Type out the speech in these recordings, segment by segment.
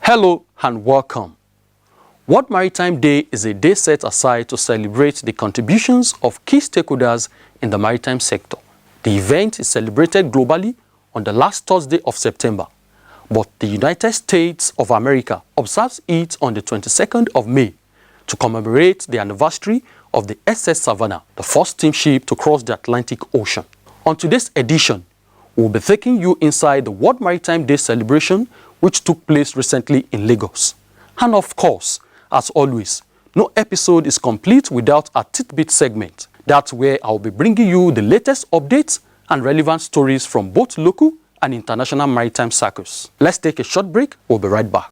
Hello and welcome. World Maritime Day is a day set aside to celebrate the contributions of key stakeholders in the maritime sector. The event is celebrated globally on the last Thursday of September, but the United States of America observes it on the 22nd of May to commemorate the anniversary of the SS Savannah, the first steamship to cross the Atlantic Ocean. On today's edition, we'll be taking you inside the World Maritime Day celebration which took place recently in Lagos. And of course, as always, no episode is complete without a tidbit segment. That's where I'll be bringing you the latest updates and relevant stories from both local and international maritime circles. Let's take a short break. We'll be right back.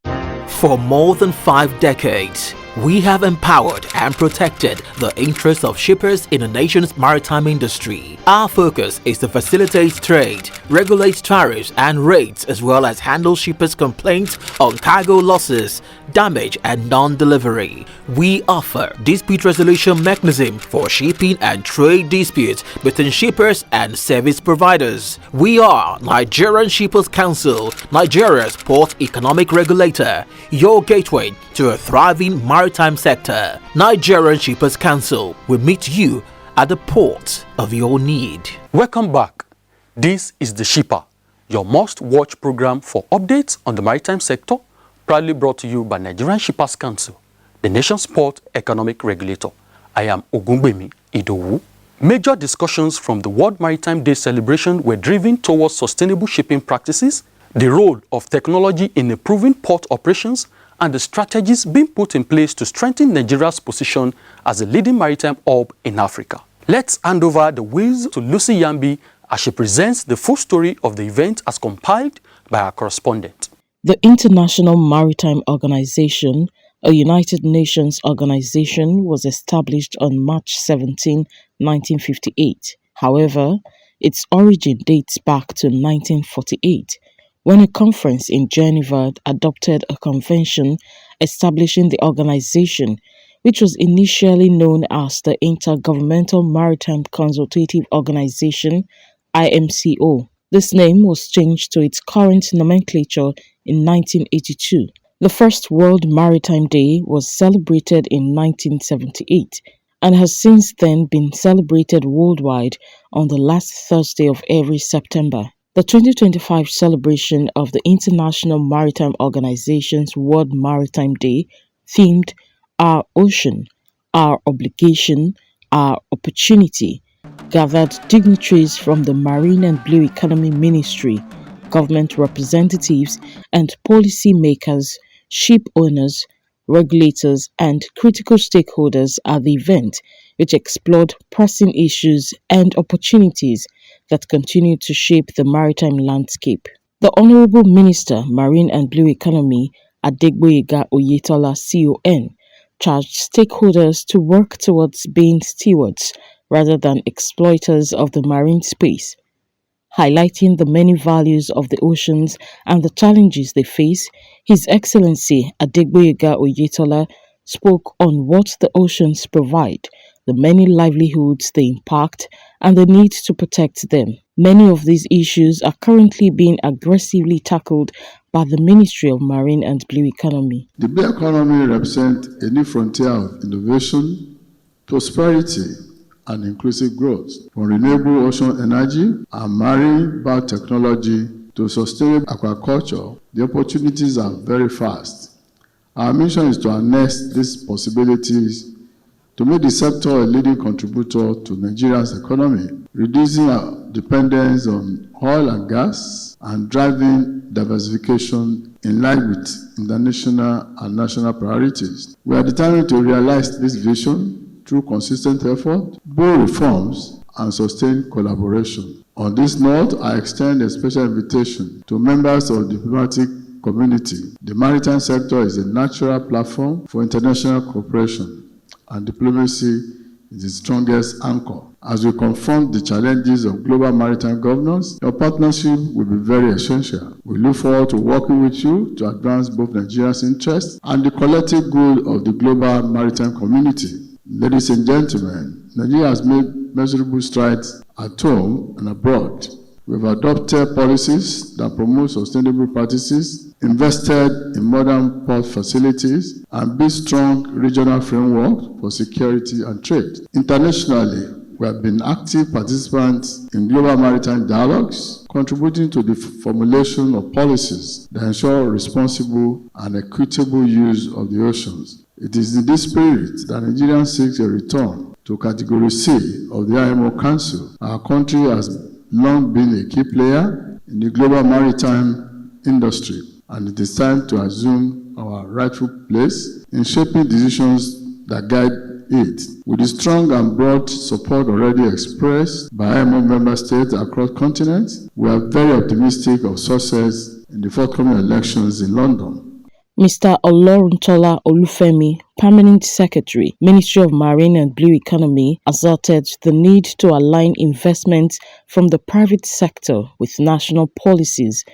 For more than 5 decades, we have empowered and protected the interests of shippers in the nation's maritime industry. Our focus is to facilitate trade, regulate tariffs and rates, as well as handle shippers' complaints on cargo losses, damage and non-delivery. We offer dispute resolution mechanism for shipping and trade disputes between shippers and service providers. We are Nigerian Shippers Council, Nigeria's port economic regulator, your gateway to a thriving maritime sector. Nigerian Shippers Council will meet you at the port of your need. Welcome back. This is The Shipper, your must-watch program for updates on the maritime sector, proudly brought to you by Nigerian Shippers Council, the nation's port economic regulator. I am Ogungbemi Idowu. Major discussions from the World Maritime Day celebration were driven towards sustainable shipping practices, the role of technology in improving port operations, and the strategies being put in place to strengthen Nigeria's position as a leading maritime hub in Africa. Let's hand over the wheels to Lucy Yambi as she presents the full story of the event as compiled by our correspondent. The International Maritime Organization, a United Nations organization, was established on March 17, 1958. However, its origin dates back to 1948, when a conference in Geneva adopted a convention establishing the organization, which was initially known as the Intergovernmental Maritime Consultative Organization, IMCO. This name was changed to its current nomenclature in 1982. The first World Maritime Day was celebrated in 1978 and has since then been celebrated worldwide on the last Thursday of every September. The 2025 celebration of the International Maritime Organization's World Maritime Day, themed Our Ocean, Our Obligation, Our Opportunity, gathered dignitaries from the Marine and Blue Economy Ministry, government representatives and policy makers, ship owners, regulators, and critical stakeholders at the event, which explored pressing issues and opportunities that continue to shape the maritime landscape. The Honorable Minister, Marine and Blue Economy, Adegboyega Oyetola CON, charged stakeholders to work towards being stewards rather than exploiters of the marine space. Highlighting the many values of the oceans and the challenges they face, His Excellency Adegboyega Oyetola spoke on what the oceans provide, the many livelihoods they impact, and the need to protect them. Many of these issues are currently being aggressively tackled by the Ministry of Marine and Blue Economy. The blue economy represents a new frontier of innovation, prosperity, and inclusive growth. From renewable ocean energy and marine biotechnology to sustainable aquaculture, the opportunities are very vast Our mission is to harness these possibilities to make the sector a leading contributor to Nigeria's economy, reducing our dependence on oil and gas and driving diversification in line with international and national priorities. We are determined to realize this vision through consistent effort, bold reforms, and sustained collaboration. On this note, I extend a special invitation to members of the diplomatic community. The maritime sector is a natural platform for international cooperation, and diplomacy is the strongest anchor. As we confront the challenges of global maritime governance, your partnership will be very essential. We look forward to working with you to advance both Nigeria's interests and the collective good of the global maritime community. Ladies and gentlemen, Nigeria has made measurable strides at home and abroad. We have adopted policies that promote sustainable practices, invested in modern port facilities, and built strong regional frameworks for security and trade. Internationally, we have been active participants in global maritime dialogues, contributing to the formulation of policies that ensure responsible and equitable use of the oceans. It is in this spirit that Nigeria seeks a return to Category C of the IMO Council. Our country has long been a key player in the global maritime industry, and it is time to assume our rightful place in shaping decisions that guide it. With the strong and broad support already expressed by IMO member states across continents, we are very optimistic of success in the forthcoming elections in London. Mr. Oloruntola Olufemi, Permanent Secretary, Ministry of Marine and Blue Economy, asserted the need to align investments from the private sector with national policies,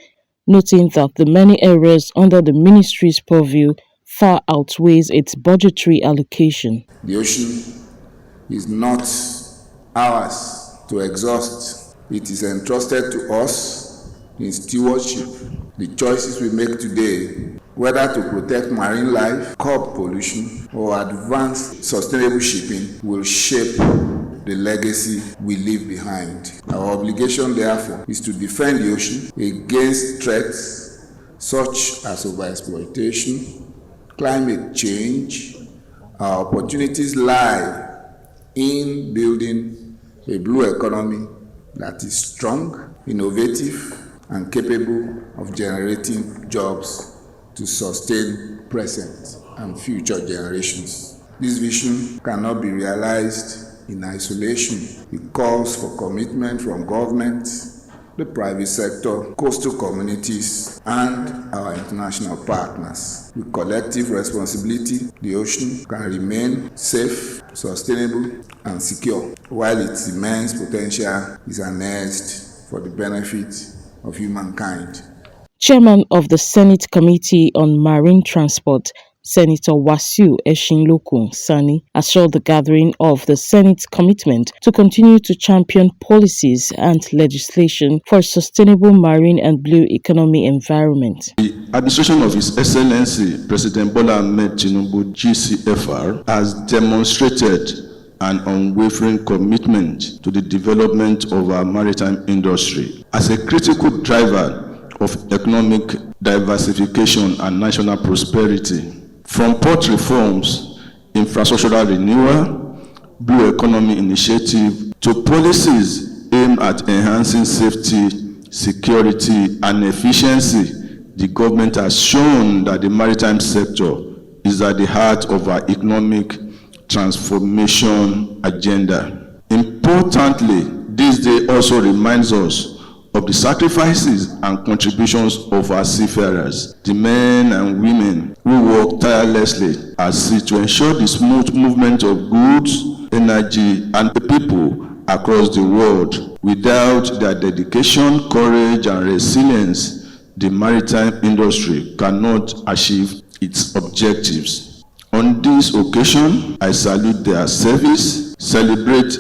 noting that the many areas under the ministry's purview far outweighs its budgetary allocation. The ocean is not ours to exhaust. It is entrusted to us in stewardship. The choices we make today, whether to protect marine life, curb pollution, or advance sustainable shipping, will shape the legacy we leave behind. Our obligation, therefore, is to defend the ocean against threats such as overexploitation, climate change. Our opportunities lie in building a blue economy that is strong, innovative, and capable of generating jobs to sustain present and future generations. This vision cannot be realized in isolation. It calls for commitment from government, the private sector, coastal communities, and our international partners. With collective responsibility, the ocean can remain safe, sustainable, and secure, while its immense potential is harnessed for the benefit of humankind. Chairman of the Senate Committee on Marine Transport, Senator Wasiu Eshinlokun Sani, assured the gathering of the Senate's commitment to continue to champion policies and legislation for a sustainable marine and blue economy environment. The administration of His Excellency President Bola Ahmed Tinubu GCFR has demonstrated an unwavering commitment to the development of our maritime industry as a critical driver of economic diversification and national prosperity. From port reforms, infrastructural renewal, blue economy initiative, to policies aimed at enhancing safety, security, and efficiency, the government has shown that the maritime sector is at the heart of our economic transformation agenda. Importantly, this day also reminds us of the sacrifices and contributions of our seafarers, the men and women who work tirelessly at sea to ensure the smooth movement of goods, energy, and the people across the world. Without their dedication, courage, and resilience, the maritime industry cannot achieve its objectives. On this occasion, I salute their service, celebrate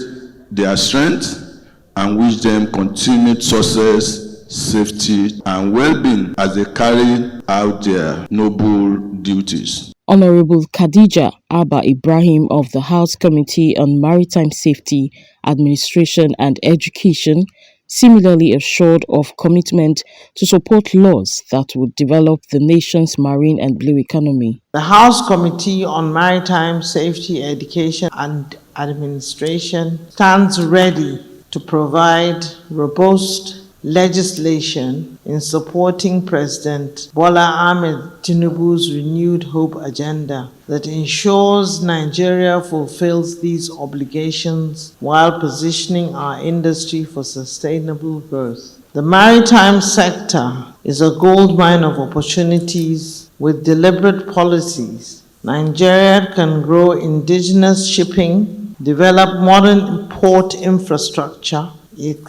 their strength, and wish them continued success, safety, and well-being as they carry out their noble duties. Honorable Khadija Abba Ibrahim of the House Committee on Maritime Safety, Administration and Education similarly assured of commitment to support laws that would develop the nation's marine and blue economy. The House Committee on Maritime Safety, Education and Administration stands ready to provide robust legislation in supporting President Bola Ahmed Tinubu's renewed hope agenda that ensures Nigeria fulfills these obligations while positioning our industry for sustainable growth. The maritime sector is a goldmine of opportunities. With deliberate policies, Nigeria can grow indigenous shipping, develop modern port infrastructure,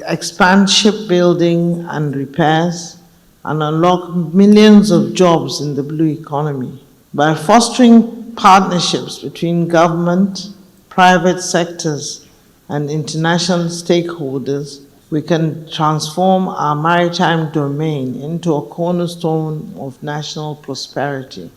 expand shipbuilding and repairs, and unlock millions of jobs in the blue economy. By fostering partnerships between government, private sectors, and international stakeholders, we can transform our maritime domain into a cornerstone of national prosperity.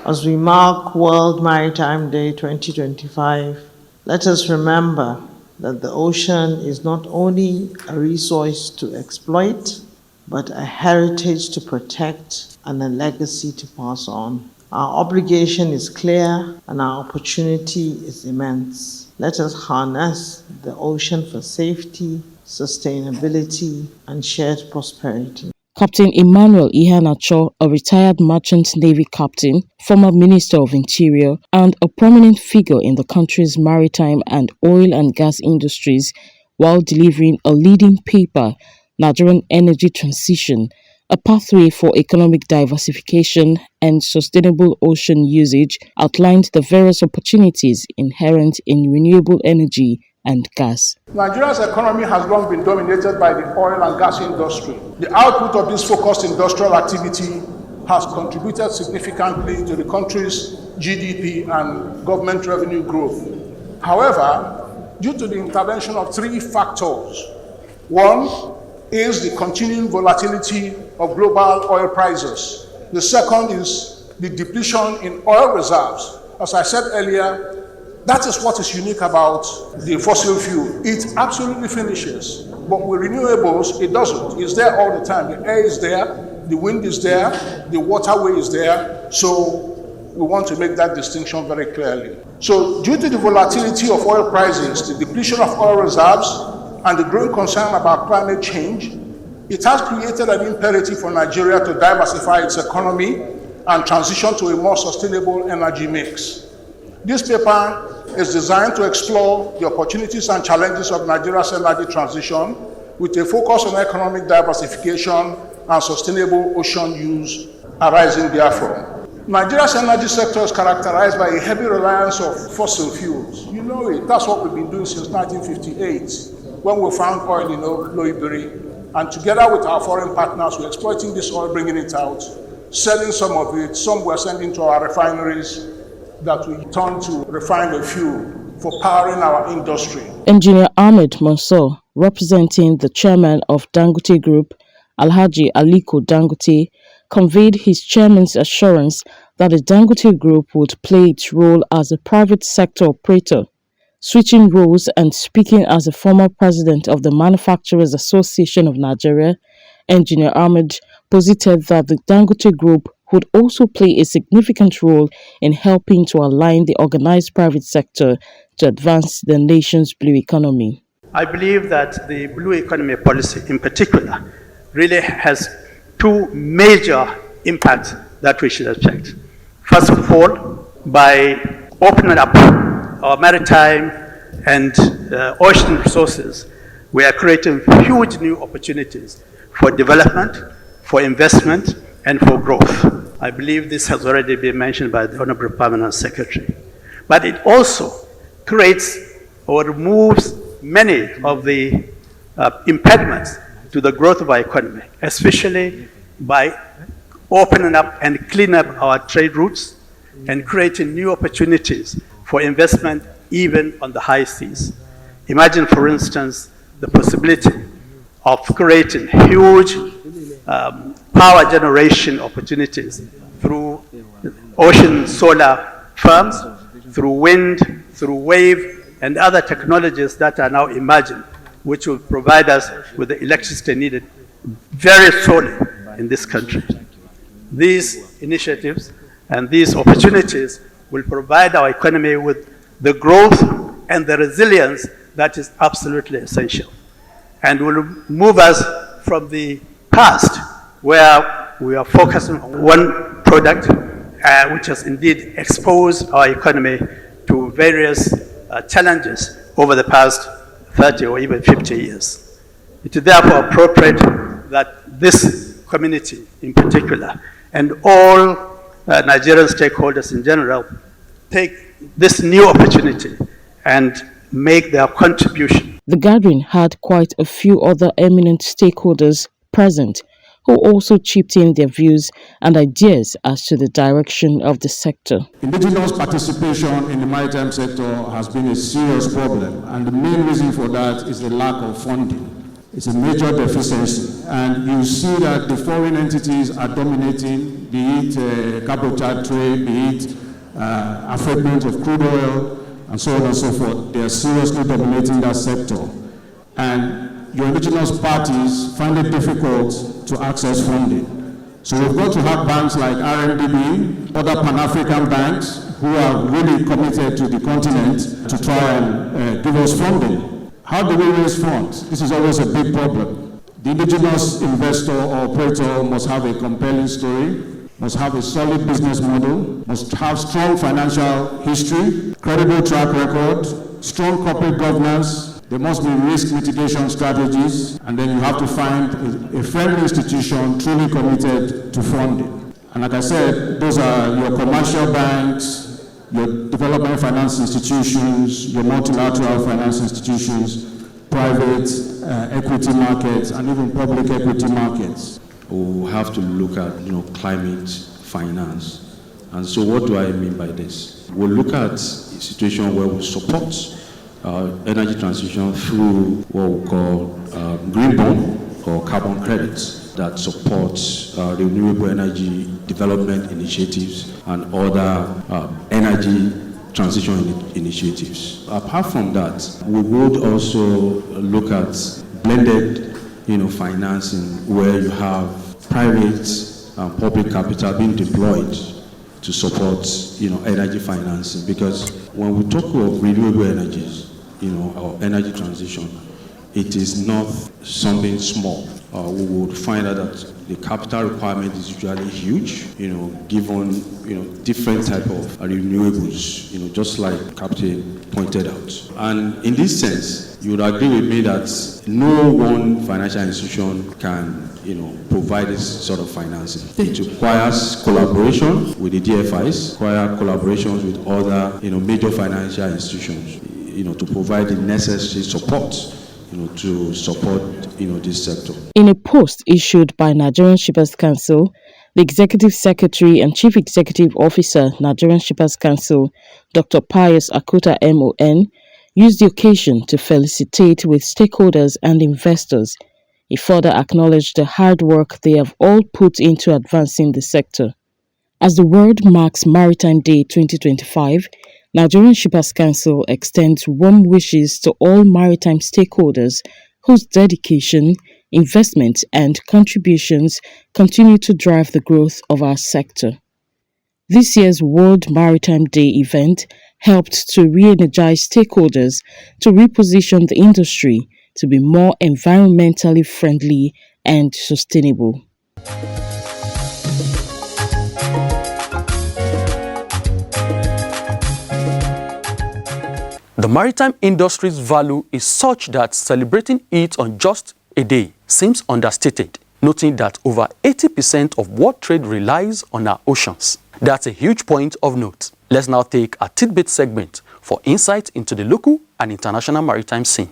As we mark World Maritime Day 2025, let us remember that the ocean is not only a resource to exploit, but a heritage to protect and a legacy to pass on. Our obligation is clear and our opportunity is immense. Let us harness the ocean for safety, sustainability, and shared prosperity. Captain Emmanuel Ihanacho, a retired merchant navy captain, former Minister of Interior, and a prominent figure in the country's maritime and oil and gas industries, while delivering a leading paper, Nigerian Energy Transition, a pathway for economic diversification and sustainable ocean usage, outlined the various opportunities inherent in renewable energy and gas. Nigeria's economy has long been dominated by the oil and gas industry. The output of this focused industrial activity has contributed significantly to the country's GDP and government revenue growth. However, due to the intervention of three factors, one is the continuing volatility of global oil prices. The second is the depletion in oil reserves. As I said earlier, that is what is unique about the fossil fuel. It absolutely finishes, but with renewables, it doesn't. It's there all the time. The air is there, the wind is there, the waterway is there. So we want to make that distinction very clearly. So due to the volatility of oil prices, the depletion of oil reserves, and the growing concern about climate change, it has created an imperative for Nigeria to diversify its economy and transition to a more sustainable energy mix. This paper is designed to explore the opportunities and challenges of Nigeria's energy transition with a focus on economic diversification and sustainable ocean use arising therefrom. Nigeria's energy sector is characterized by a heavy reliance of fossil fuels. You know it. That's what we've been doing since 1958, when we found oil in Loibiri. And together with our foreign partners, we're exploiting this oil, bringing it out, selling some of it. Some we're sending to our refineries that we turn to refine the fuel for powering our industry. Engineer Ahmed Mansour, representing the chairman of Dangote Group, Alhaji Aliko Dangote, conveyed his chairman's assurance that the Dangote Group would play its role as a private sector operator. Switching roles and speaking as a former president of the Manufacturers Association of Nigeria, Engineer Ahmed posited that the Dangote Group would also play a significant role in helping to align the organized private sector to advance the nation's blue economy. I believe that the blue economy policy in particular really has two major impacts that we should expect. First of all, by opening up our maritime and ocean resources, we are creating huge new opportunities for development, for investment, and for growth. I believe this has already been mentioned by the Honorable Permanent Secretary. But it also creates or removes many of the impediments to the growth of our economy, especially by opening up and cleaning up our trade routes and creating new opportunities for investment even on the high seas. Imagine, for instance, the possibility of creating huge power generation opportunities through ocean solar farms, through wind, through wave, and other technologies that are now emerging which will provide us with the electricity needed very sorely in this country. These initiatives and these opportunities will provide our economy with the growth and the resilience that is absolutely essential, and will move us from the past where we are focusing on one product, which has indeed exposed our economy to various challenges over the past 30 or even 50 years. It is therefore appropriate that this community in particular and all Nigerian stakeholders in general take this new opportunity and make their contribution. The gathering had quite a few other eminent stakeholders present who also chipped in their views and ideas as to the direction of the sector. Indigenous participation in the maritime sector has been a serious problem, and the main reason for that is the lack of funding. It's a major deficiency, and you see that the foreign entities are dominating, be it cabotage trade, be it affreightment of crude oil, and so on and so forth. They are seriously dominating that sector. And your indigenous parties find it difficult to access funding. So we've got to have banks like RMDB, other Pan-African banks who are really committed to the continent to try and give us funding. How do we raise funds? This is always a big problem. The indigenous investor or operator must have a compelling story, must have a solid business model, must have strong financial history, credible track record, strong corporate governance. There must be risk mitigation strategies, and then you have to find a friendly institution truly committed to funding. And like I said, those are your commercial banks, your development finance institutions, your multilateral finance institutions, private equity markets, and even public equity markets. We have to look at climate finance. And so what do I mean by this? We'll look at a situation where we support energy transition through what we call green bond or carbon credits that supports renewable energy development initiatives and other energy transition initiatives. Apart from that, we would also look at blended financing where you have private and public capital being deployed to support energy financing, because when we talk of renewable energies, our energy transition, it is not something small. We would find out that the capital requirement is usually huge, given different type of renewables, just like Captain pointed out. And in this sense, you would agree with me that no one financial institution can provide this sort of financing. It requires collaboration with the DFIs, requires collaborations with other major financial institutions, to provide the necessary support, to support, this sector. In a post issued by Nigerian Shippers Council, the Executive Secretary and Chief Executive Officer, Nigerian Shippers Council, Dr. Pius Akuta MON, used the occasion to felicitate with stakeholders and investors. He further acknowledged the hard work they have all put into advancing the sector. As the world marks Maritime Day 2025, Nigerian Shippers Council extends warm wishes to all maritime stakeholders whose dedication, investment, and contributions continue to drive the growth of our sector. This year's World Maritime Day event helped to re-energize stakeholders to reposition the industry to be more environmentally friendly and sustainable. The maritime industry's value is such that celebrating it on just a day seems understated, noting that over 80% of world trade relies on our oceans. That's a huge point of note. Let's now take a tidbit segment for insight into the local and international maritime scene.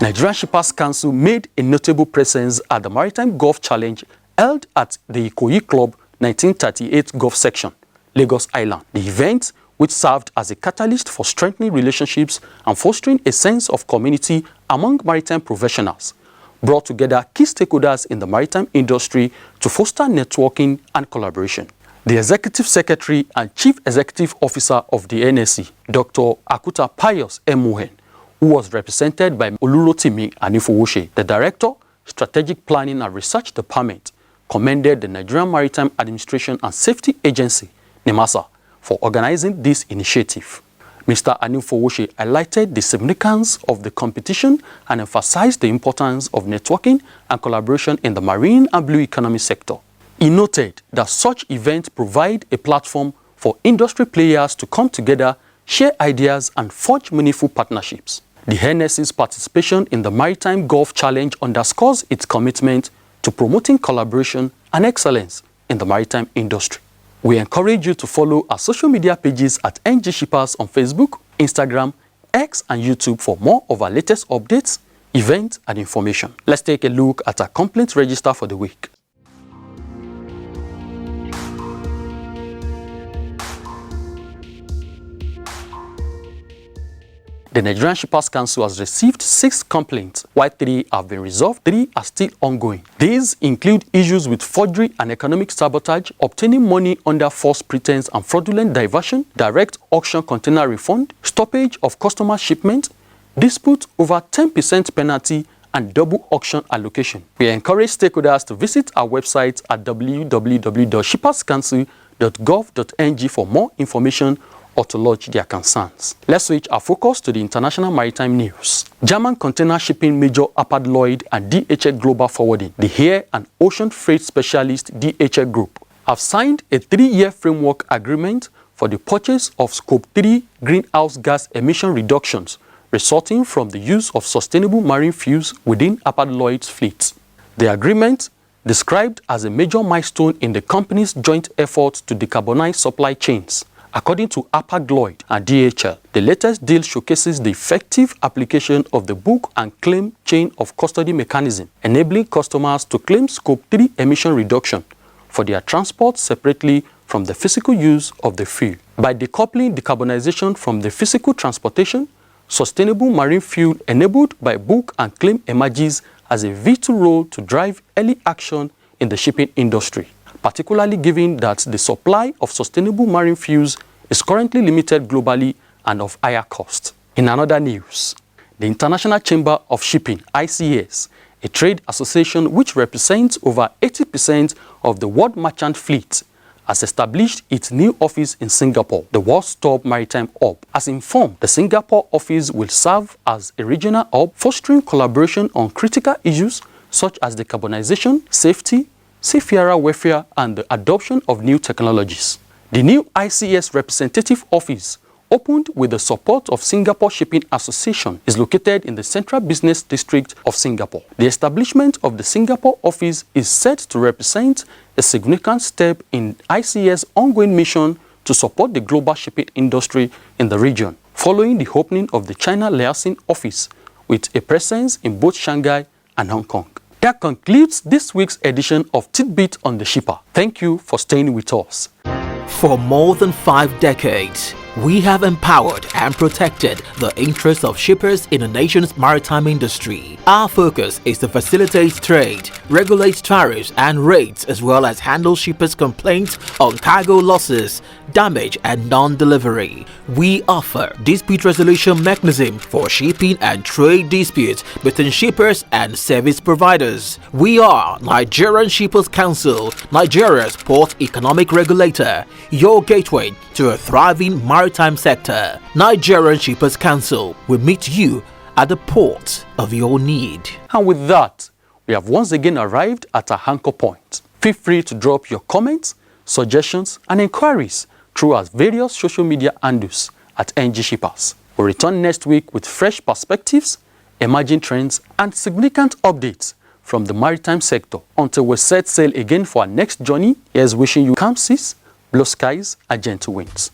Nigerian Shippers Council made a notable presence at the Maritime Golf Challenge held at the Ikoyi Club 1938 Golf Section, Lagos Island. The event, which served as a catalyst for strengthening relationships and fostering a sense of community among maritime professionals, brought together key stakeholders in the maritime industry to foster networking and collaboration. The Executive Secretary and Chief Executive Officer of the NSE, Dr. Akuta Pius Emuhen, who was represented by Olurotimi Anifowoshe, the Director, Strategic Planning and Research Department, commended the Nigerian Maritime Administration and Safety Agency, NIMASA, for organizing this initiative. Mr. Anifowoshe highlighted the significance of the competition and emphasized the importance of networking and collaboration in the marine and blue economy sector. He noted that such events provide a platform for industry players to come together, share ideas, and forge meaningful partnerships. The NSE's participation in the Maritime Gulf Challenge underscores its commitment to promoting collaboration and excellence in the maritime industry. We encourage you to follow our social media pages at NG Shippers on Facebook, Instagram, X, and YouTube for more of our latest updates, events, and information. Let's take a look at our complaint register for the week. The Nigerian Shippers Council has received 6 complaints, while 3 have been resolved, 3 are still ongoing. These include issues with forgery and economic sabotage, obtaining money under false pretense and fraudulent diversion, direct auction container refund, stoppage of customer shipment, dispute over 10% penalty, and double auction allocation. We encourage stakeholders to visit our website at www.shipperscouncil.gov.ng for more information or to lodge their concerns. Let's switch our focus to the international maritime news. German container shipping major Hapag Lloyd and DHL Global Forwarding, the air and ocean freight specialist DHL Group, have signed a 3-year framework agreement for the purchase of Scope 3 greenhouse gas emission reductions resulting from the use of sustainable marine fuels within Hapag Lloyd's fleet. The agreement, described as a major milestone in the company's joint effort to decarbonize supply chains, according to Hapag Lloyd and DHL, the latest deal showcases the effective application of the book and claim chain of custody mechanism, enabling customers to claim Scope 3 emission reduction for their transport separately from the physical use of the fuel. By decoupling decarbonization from the physical transportation, sustainable marine fuel enabled by book and claim emerges as a vital role to drive early action in the shipping industry, particularly given that the supply of sustainable marine fuels is currently limited globally and of higher cost. In another news, the International Chamber of Shipping, ICS, a trade association which represents over 80% of the world merchant fleet, has established its new office in Singapore, the world's top maritime hub. As informed, the Singapore office will serve as a regional hub, fostering collaboration on critical issues such as decarbonization, safety, seafarer welfare, and the adoption of new technologies. The new ICS representative office, opened with the support of Singapore Shipping Association, is located in the Central Business District of Singapore. The establishment of the Singapore office is said to represent a significant step in ICS' ongoing mission to support the global shipping industry in the region, following the opening of the China liaison office with a presence in both Shanghai and Hong Kong. That concludes this week's edition of Tidbit on the Shipper. Thank you for staying with us. For more than 5 decades, we have empowered and protected the interests of shippers in the nation's maritime industry. Our focus is to facilitate trade, regulate tariffs and rates, as well as handle shippers' complaints on cargo losses, damage and non-delivery. We offer dispute resolution mechanism for shipping and trade disputes between shippers and service providers. We are Nigerian Shippers Council, Nigeria's port economic regulator, your gateway to a thriving maritime sector. Nigerian Shippers Council will meet you at the port of your need. And with that, we have once again arrived at our anchor point. Feel free to drop your comments, suggestions, and inquiries through our various social media handles at NG Shippers. We'll return next week with fresh perspectives, emerging trends, and significant updates from the maritime sector. Until we set sail again for our next journey, here's wishing you calm seas, blue skies, and gentle winds.